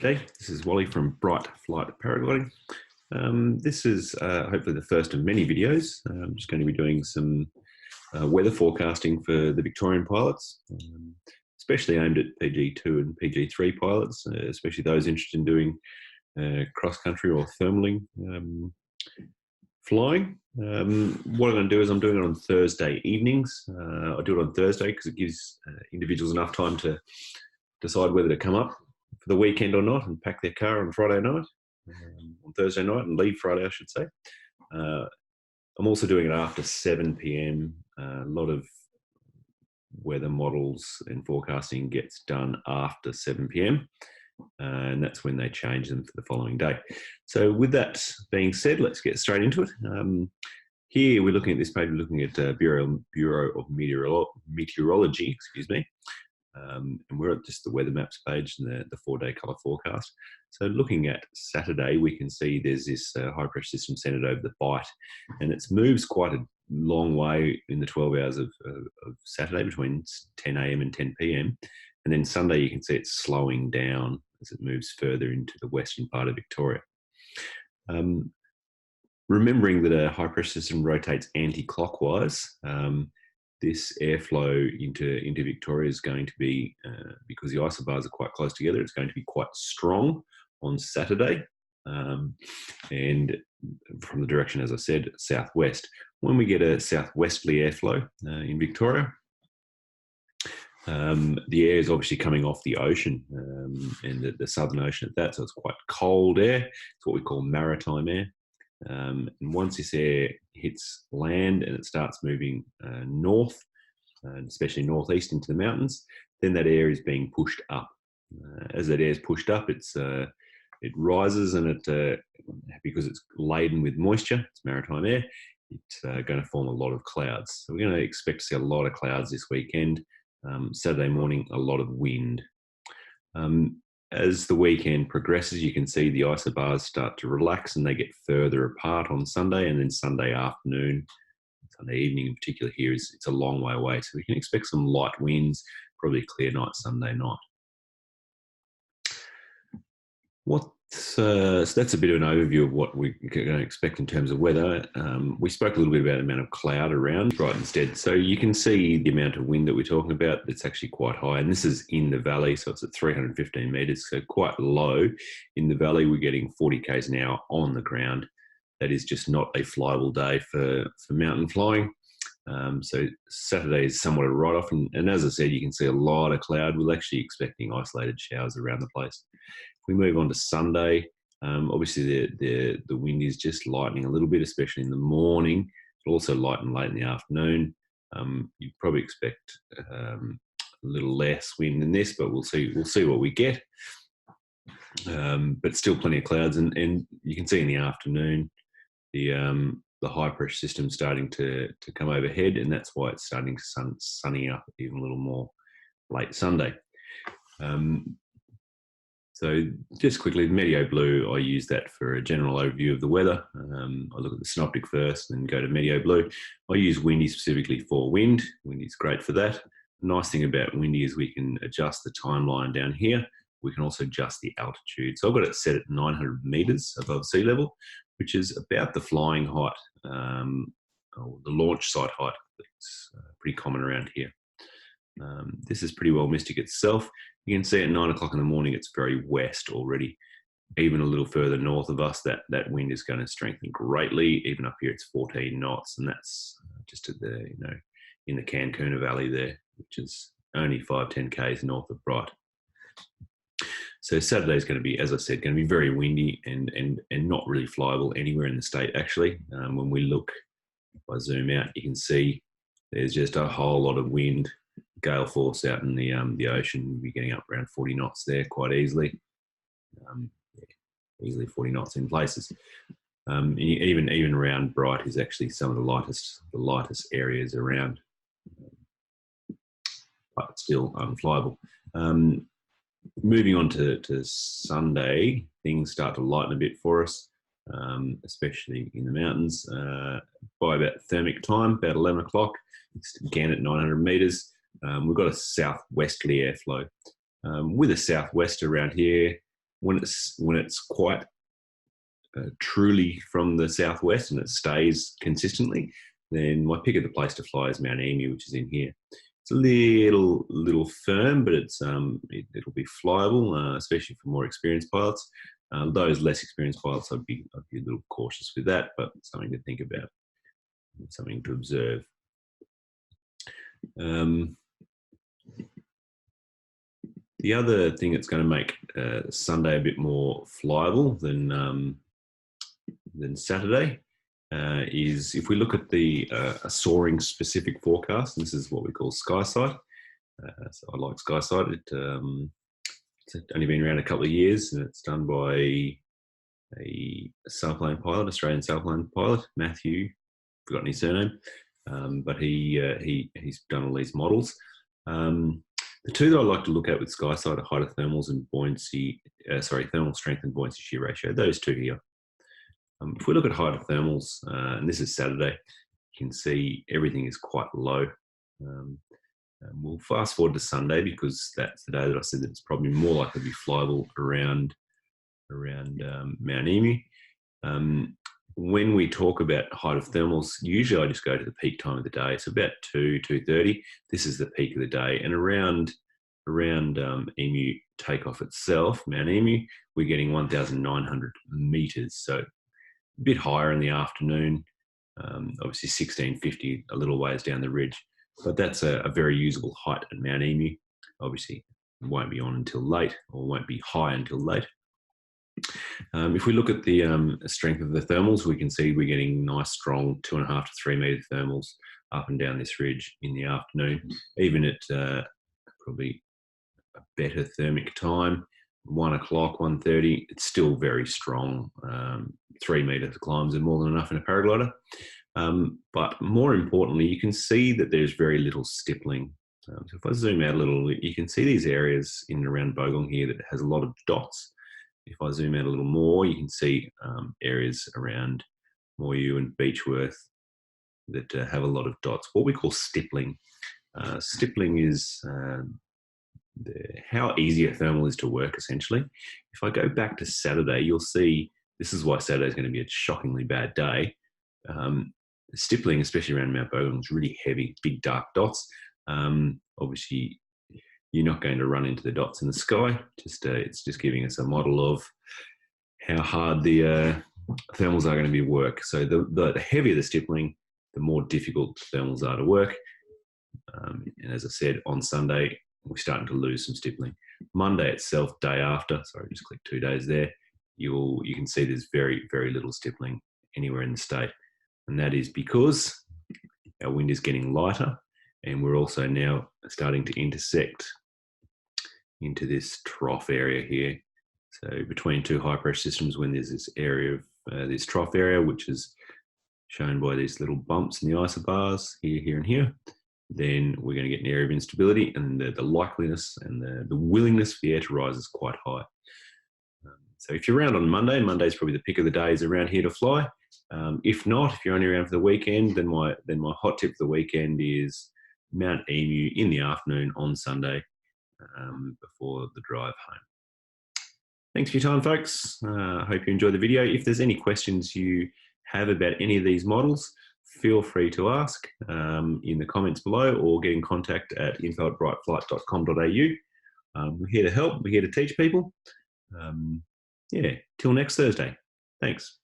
G'day, this is Wally from Bright Flight Paragliding. This is hopefully the first of many videos. I'm just going to be doing some weather forecasting for the Victorian pilots, especially aimed at PG2 and PG3 pilots, especially those interested in doing cross-country or thermaling flying. What I'm going to do is I'm doing it on Thursday evenings. I do it on Thursday because it gives individuals enough time to decide whether to come up for the weekend or not and pack their car on Friday night, on Thursday night, and leave Friday, I should say. I'm also doing it after 7 p.m. A lot of weather models and forecasting gets done after 7 p.m. And that's when they change them for the following day. So with that being said, let's get straight into it. Here we're looking at this page, we're looking at Bureau of Meteorology, excuse me. And we're at just the weather maps page and the 4-day colour forecast. So looking at Saturday, we can see there's this high pressure system centred over the Bight, and it moves quite a long way in the 12 hours of Saturday between 10 a.m. and 10 p.m. And then Sunday, you can see it's slowing down as it moves further into the western part of Victoria. Remembering that a high pressure system rotates anti-clockwise, this airflow into Victoria is going to be, because the isobars are quite close together, it's going to be quite strong on Saturday, and from the direction, as I said, southwest. When we get a southwesterly airflow in Victoria, the air is obviously coming off the ocean, and the Southern Ocean at that, so it's quite cold air. It's what we call maritime air. And once this air hits land and it starts moving north, and especially northeast into the mountains, then that air is being pushed up. As that air is pushed up, it rises, and because it's laden with moisture, it's maritime air, it's going to form a lot of clouds. So we're going to expect to see a lot of clouds this weekend. Saturday morning, a lot of wind. As the weekend progresses, you can see the isobars start to relax and they get further apart on Sunday, and then Sunday afternoon, Sunday evening in particular here, it's a long way away. So we can expect some light winds, probably a clear night Sunday night. So that's a bit of an overview of what we're going to expect in terms of weather. We spoke a little bit about the amount of cloud around right instead. So you can see the amount of wind that we're talking about. It's actually quite high, and this is in the valley, so it's at 315 metres, so quite low. In the valley, we're getting 40 k's an hour on the ground. That is just not a flyable day for mountain flying. So Saturday is somewhat a write-off, and as I said, you can see a lot of cloud. We're actually expecting isolated showers around the place. If we move on to Sunday, obviously the wind is just lightening a little bit, especially in the morning. It'll also lighten late in the afternoon. You'd probably expect a little less wind than this, but we'll see what we get. But still plenty of clouds, and you can see in the afternoon the high pressure system starting to come overhead, and that's why it's starting to sunny up even a little more late Sunday. So just quickly, Meteo Blue, I use that for a general overview of the weather. I look at the synoptic first and go to Meteo Blue. I use Windy specifically for wind. Windy's great for that. The nice thing about Windy is we can adjust the timeline down here. We can also adjust the altitude. So I've got it set at 900 metres above sea level, which is about the flying height, or the launch site height. It's pretty common around here. This is pretty well mystic itself. You can see at 9 o'clock in the morning, it's very west already. Even a little further north of us, that wind is going to strengthen greatly. Even up here, it's 14 knots, and that's just at the, in the Cancuna Valley there, which is only 5-10 k's north of Bright. So Saturday is going to be, as I said, going to be very windy and not really flyable anywhere in the state, actually. When we look, if I zoom out, you can see there's just a whole lot of wind, gale force out in the ocean. We'll be getting up around 40 knots there quite easily. Easily 40 knots in places. Even around Bright is actually some of the lightest areas around, but still unflyable. Moving on to Sunday, things start to lighten a bit for us, especially in the mountains. By about thermic time, about 11 o'clock, it's again at 900 metres. We've got a southwesterly airflow. With a southwest around here, when it's quite truly from the southwest and it stays consistently, then my pick of the place to fly is Mount Emu, which is in here. It's a little firm, but it'll be flyable, especially for more experienced pilots. Those less experienced pilots, I'd be a little cautious with that, but something to think about, something to observe. The other thing that's going to make Sunday a bit more flyable than Saturday is if we look at a soaring specific forecast. And this is what we call SkySight. So I like SkySight. It's only been around a couple of years, and it's done by a sailplane pilot, Australian sailplane pilot, Matthew. Forgotten his surname, but he's done all these models. The two that I like to look at with SkySight are hydrothermals and buoyancy. Thermal strength and buoyancy shear ratio. Those two here. If we look at hydrothermals, and this is Saturday, you can see everything is quite low. We'll fast forward to Sunday because that's the day that I said that it's probably more likely to be flyable around Mount Emu. When we talk about hydrothermals, usually I just go to the peak time of the day. So about 2:30. This is the peak of the day, and around Emu takeoff itself, Mount Emu, we're getting 1,900 meters. So a bit higher in the afternoon. Obviously 1,650, a little ways down the ridge, but that's a very usable height at Mount Emu. Obviously, it won't be on until late, or won't be high until late. If we look at the strength of the thermals, we can see we're getting nice, strong 2.5 to 3 meter thermals up and down this ridge in the afternoon, even at probably a better thermic time, 1 o'clock, 1:30. It's still very strong. 3 meter climbs are more than enough in a paraglider. But more importantly, you can see that there's very little stippling. So if I zoom out a little, you can see these areas in and around Bogong here that has a lot of dots. If I zoom out a little more, you can see areas around Moyu and Beechworth that have a lot of dots, what we call stippling. Stippling is how easy a thermal is to work, essentially. If I go back to Saturday, you'll see this is why Saturday is going to be a shockingly bad day. Stippling, especially around Mount Bogong, is really heavy, big dark dots. Obviously, you're not going to run into the dots in the sky. It's just giving us a model of how hard the thermals are going to be work. So the heavier the stippling, the more difficult the thermals are to work. And as I said, on Sunday, we're starting to lose some stippling. Monday itself, day after, sorry, just click 2 days there, you can see there's very, very little stippling anywhere in the state. And that is because our wind is getting lighter, and we're also now starting to intersect into this trough area here. So between two high pressure systems, when there's this area of this trough area, which is shown by these little bumps in the isobars here, here, and here, then we're going to get an area of instability, and the likeliness and the willingness for the air to rise is quite high. So if you're around on Monday, Monday's probably the pick of the days around here to fly. If not, if you're only around for the weekend, then my hot tip for the weekend is Mount Emu in the afternoon on Sunday before the drive home. Thanks for your time, folks. I hope you enjoyed the video. If there's any questions you have about any of these models, feel free to ask in the comments below, or get in contact at info@brightflight.com.au. We're here to help. We're here to teach people. Yeah, till next Thursday. Thanks.